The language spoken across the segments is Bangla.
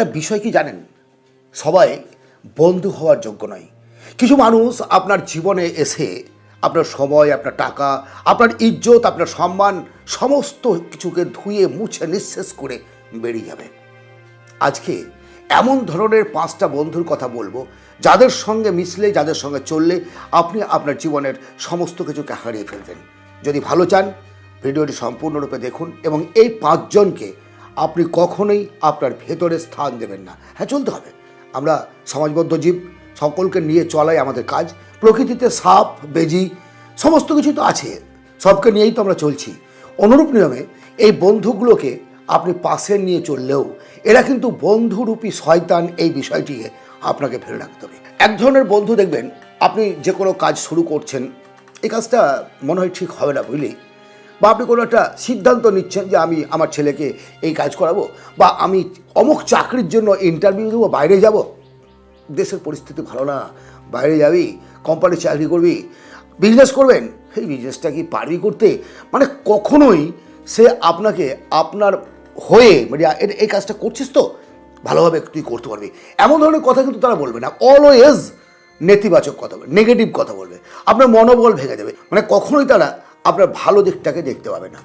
একটা বিষয় কি জানেন, সবাই বন্ধু হওয়ার যোগ্য নয়। কিছু মানুষ আপনার জীবনে এসে আপনার সময়, আপনার টাকা, আপনার ইজ্জত, আপনার সম্মান সমস্ত কিছুকে ধুয়ে মুছে নিঃশেষ করে বেরিয়ে যাবে। আজকে এমন ধরনের 5টা বন্ধুর কথা বলবো, যাদের সঙ্গে মিশলে, যাদের সঙ্গে চললে আপনি আপনার জীবনের সমস্ত কিছুকে হারিয়ে ফেলবেন। যদি ভালো চান ভিডিওটি সম্পূর্ণরূপে দেখুন এবং এই 5 জনকে আপনি কখনোই আপনার ভেতরে স্থান দেবেন না। হ্যাঁ, চলতে হবে, আমরা সমাজবদ্ধ জীব, সকলকে নিয়ে চলাই আমাদের কাজ। প্রকৃতিতে সাপ, বেজি সমস্ত কিছু তো আছে, সবকে নিয়েই তো আমরা চলছি। অনুরূপ নিয়মে এই বন্ধুগুলোকে আপনি পাশে নিয়ে চললেও এরা কিন্তু বন্ধুরূপী শয়তান, এই বিষয়টিকে আপনাকে ফেলে রাখতে হবে। এক ধরনের বন্ধু দেখবেন, আপনি যে কোনো কাজ শুরু করছেন, এই কাজটা মনে হয় ঠিক হবে না, বুঝলি, বা আপনি কোনো একটা সিদ্ধান্ত নিচ্ছেন যে আমি আমার ছেলেকে এই কাজ করাবো, বা আমি অমুক চাকরির জন্য ইন্টারভিউ দেবো, বাইরে যাব। দেশের পরিস্থিতি ভালো না, বাইরে যাবি, কোম্পানির চাকরি করবি, বিজনেস করবেন, সেই বিজনেসটা কি পারবি করতে? মানে কখনোই সে আপনাকে আপনার হয়ে মানে এই কাজটা করছিস তো ভালোভাবে তুই করতে পারবি, এমন ধরনের কথা কিন্তু তারা বলবে না। অলওয়েজ নেতিবাচক কথা বলবে, নেগেটিভ কথা বলবে, আপনার মনোবল ভেঙে দেবে। মানে কখনোই তারা আপনার ভালো দিকটাকে দেখতে পাবে না।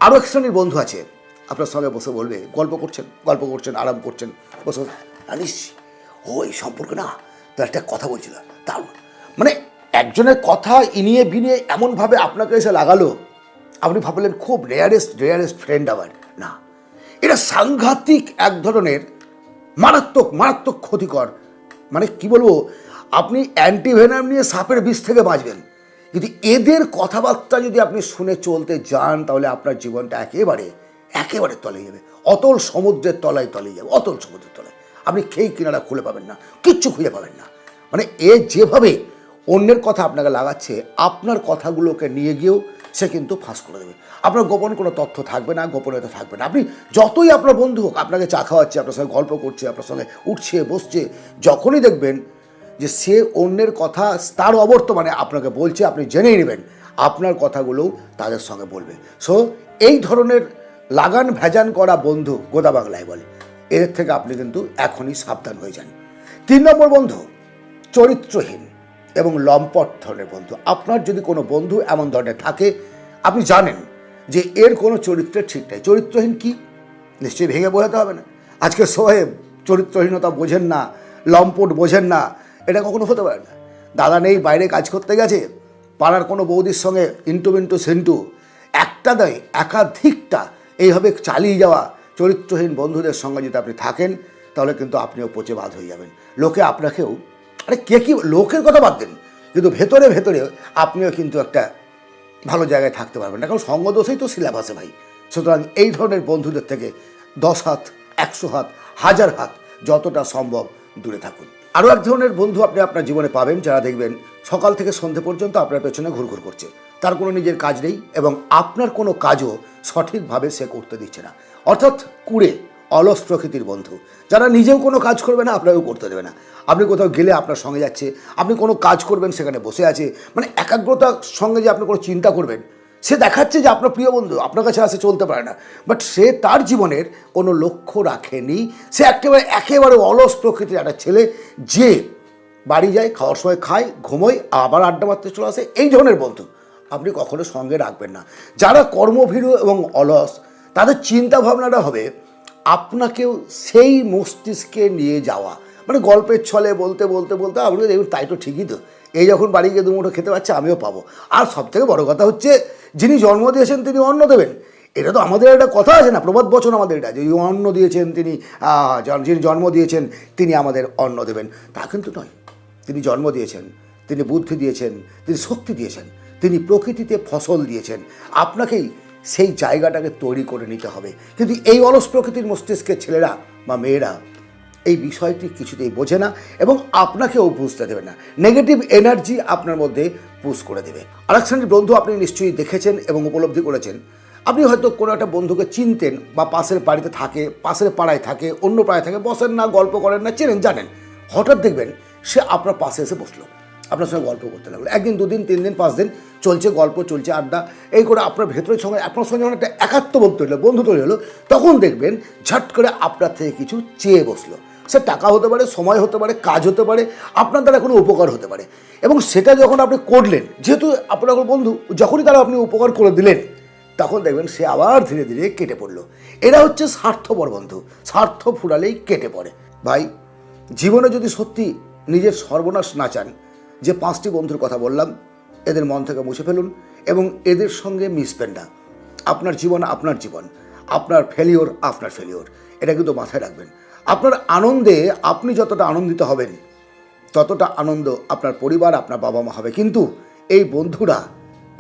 আরও এক শ্রেণীর বন্ধু আছে, আপনার সঙ্গে বসে বলবে, গল্প করছেন, আরাম করছেন, বসে জানিস ওই সম্পর্কে না তো একটা কথা বলছিল, তার মানে একজনের কথা ইনিয়ে বিনিয়ে এমনভাবে আপনাকে এসে লাগালো, আপনি ভাবলেন খুব রেয়ারেস্ট ফ্রেন্ড আমার। না, এটা সাংঘাতিক এক ধরনের মারাত্মক ক্ষতিকর। মানে কি বলবো, আপনি অ্যান্টিভেনাম নিয়ে সাপের বিষ থেকে বাঁচবেন, কিন্তু এদের কথাবার্তা যদি আপনি শুনে চলতে যান তাহলে আপনার জীবনটা একেবারে তলে যাবে, অতল সমুদ্রের তলায় যাবে, অতল সমুদ্রের তলায় আপনি খেয়ে কিনারা খুলে পাবেন না, কিচ্ছু খুঁজে পাবেন না। মানে এ যেভাবে অন্যের কথা আপনাকে লাগাচ্ছে, আপনার কথাগুলোকে নিয়ে গিয়েও সে কিন্তু ফাঁস করে দেবে। আপনার গোপন কোনো তথ্য থাকবে না, গোপনীয়তা থাকবে না। আপনি যতই আপনার বন্ধু হোক, আপনাকে চা খাওয়াচ্ছে, আপনার সঙ্গে গল্প করছে, আপনার সঙ্গে উঠছে বসছে, যখনই দেখবেন যে সে অন্যের কথা তার অবর্তমানে আপনাকে বলছে, আপনি জেনেই নেবেন আপনার কথাগুলোও তাদের সঙ্গে বলবে। সো এই ধরনের লাগান ভেজান করা বন্ধু, গোদা বাংলায় বলে, এদের থেকে আপনি কিন্তু এখনই সাবধান হয়ে যান। 3 নম্বর বন্ধু, চরিত্রহীন এবং লম্পট ধরনের বন্ধু। আপনার যদি কোনো বন্ধু এমন ধরনের থাকে, আপনি জানেন যে এর কোনো চরিত্রের ঠিক নাই। চরিত্রহীন কি, নিশ্চয়ই ভেঙে বোঝাতে হবে না। আজকে সোহেব চরিত্রহীনতা বোঝেন না, লম্পট বোঝেন না, এটা কখনো হতে পারে না। দাদা নেই, বাইরে কাজ করতে গেছে, পাড়ার কোনো বৌদির সঙ্গে ইন্টু সেন্টু, একটা নয় একাধিকটা এইভাবে চালিয়ে যাওয়া চরিত্রহীন বন্ধুদের সঙ্গে যদি আপনি থাকেন, তাহলে কিন্তু আপনিও পচে বাদ হয়ে যাবেন। লোকে আপনাকেও, কে কি লোকের কথা বাদ দেন, কিন্তু ভেতরে আপনিও কিন্তু একটা ভালো জায়গায় থাকতে পারবেন না, কারণ সঙ্গদোষেই তো সিলেবাসে ভাই। সুতরাং এই ধরনের বন্ধুদের থেকে 10 হাত, 100 হাত, 1000 হাত যতটা সম্ভব দূরে থাকুন। আরও এক ধরনের বন্ধু আপনি আপনার জীবনে পাবেন, যারা দেখবেন সকাল থেকে সন্ধে পর্যন্ত আপনার পেছনে ঘুরঘুর করছে, তার কোনো নিজের কাজ নেই এবং আপনার কোনো কাজও সঠিকভাবে সে করতে দিচ্ছে না। অর্থাৎ অলস প্রকৃতির বন্ধু, যারা নিজেও কোনো কাজ করবে না, আপনাকেও করতে দেবে না। আপনি কোথাও গেলে আপনার সঙ্গে যাচ্ছে, আপনি কোনো কাজ করবেন সেখানে বসে আছে, মানে একাগ্রতার সঙ্গে যে আপনি কোনো চিন্তা করবেন, সে দেখাচ্ছে যে আপনার প্রিয় বন্ধু, আপনার কাছে আসে চলতে পারে না, বাট সে তার জীবনের কোনো লক্ষ্য রাখেনি। সে একেবারে অলস প্রকৃতির একটা ছেলে, যে বাড়ি যায়, খাওয়ার সময় খায়, ঘুমোয়, আবার আড্ডা মারতে চলে আসে। এই ধরনের বন্ধু আপনি কখনো সঙ্গে রাখবেন না। যারা কর্মভীরু এবং অলস, তাদের চিন্তা ভাবনাটা হবে আপনাকেও সেই মস্তিষ্কে নিয়ে যাওয়া, মানে গল্পের ছলে বলতে আপনি দেখুন তাই তো ঠিকই তো, এই যখন বাড়ি গিয়ে দুমুঠো খেতে পাচ্ছে, আমিও পাবো। আর সবথেকে বড় কথা হচ্ছে, যিনি জন্ম দিয়েছেন তিনি অন্ন দেবেন। এটা তো আমাদের একটা কথা আছে না, প্রবাদ বচন আমাদের এটা, যে অন্ন দিয়েছেন তিনি, যিনি জন্ম দিয়েছেন তিনি আমাদের অন্ন দেবেন, তা কিন্তু নয়। তিনি জন্ম দিয়েছেন, তিনি বুদ্ধি দিয়েছেন, তিনি শক্তি দিয়েছেন, তিনি প্রকৃতিতে ফসল দিয়েছেন। আপনাকেই সেই জায়গাটাকে তৈরি করে নিতে হবে। কিন্তু এই অলস প্রকৃতির মস্তিষ্কের ছেলেরা বা মেয়েরা এই বিষয়টি কিছুতেই বোঝে না এবং আপনাকেও বুঝতে দেবে না। নেগেটিভ এনার্জি আপনার মধ্যে পুশ করে দেবে। আরেক শ্রেণীর বন্ধু আপনি নিশ্চয়ই দেখেছেন এবং উপলব্ধি করেছেন। আপনি হয়তো কোনো একটা বন্ধুকে চিনতেন, বা পাশের বাড়িতে থাকে, পাশের পাড়ায় থাকে, অন্য পাড়ায় থাকে, বসেন না, গল্প করেন না, চেনেন জানেন, হঠাৎ দেখবেন সে আপনার পাশে এসে বসলো। আপনার সঙ্গে গল্প করতে লাগলো, একদিন, দুদিন, 3 দিন, 5 দিন চলছে, গল্প চলছে, আড্ডা, এই করে আপনার ভেতরের সঙ্গে আপনার সঙ্গে যখন একটা একাত্মবোধ তৈরি হলো, বন্ধু তৈরি হলো, তখন দেখবেন ঝট করে আপনার থেকে কিছু চেয়ে বসলো। সে টাকা হতে পারে, সময় হতে পারে, কাজ হতে পারে, আপনার দ্বারা কোনো উপকার হতে পারে, এবং সেটা যখন আপনি করলেন, যেহেতু আপনার বন্ধু, যখনই তারা আপনি উপকার করে দিলেন, তখন দেখবেন সে আবার ধীরে ধীরে কেটে পড়লো। এরা হচ্ছে স্বার্থপর বন্ধু, স্বার্থ ফুরালেই কেটে পড়ে। ভাই, জীবনে যদি সত্যি নিজের সর্বনাশ না চান, যে 5টি বন্ধুর কথা বললাম, এদের মন থেকে মুছে ফেলুন এবং এদের সঙ্গে মিশবেন না। আপনার জীবন আপনার জীবন, আপনার ফেলিওর আপনার ফেলিওর, এটা কিন্তু মাথায় রাখবেন। আপনার আনন্দে আপনি যতটা আনন্দিত হবেন, ততটা আনন্দ আপনার পরিবার, আপনার বাবা মা হবে, কিন্তু এই বন্ধুরা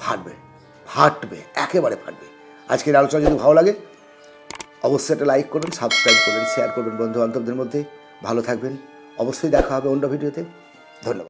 ফাটবে, একেবারে ফাটবে। আজকের আলোচনা যদি ভালো লাগে, অবশ্যই একটা লাইক করবেন, সাবস্ক্রাইব করবেন, শেয়ার করবেন বন্ধু বান্ধবদের মধ্যে। ভালো থাকবেন, অবশ্যই দেখা হবে অন্য ভিডিওতে। ধন্যবাদ।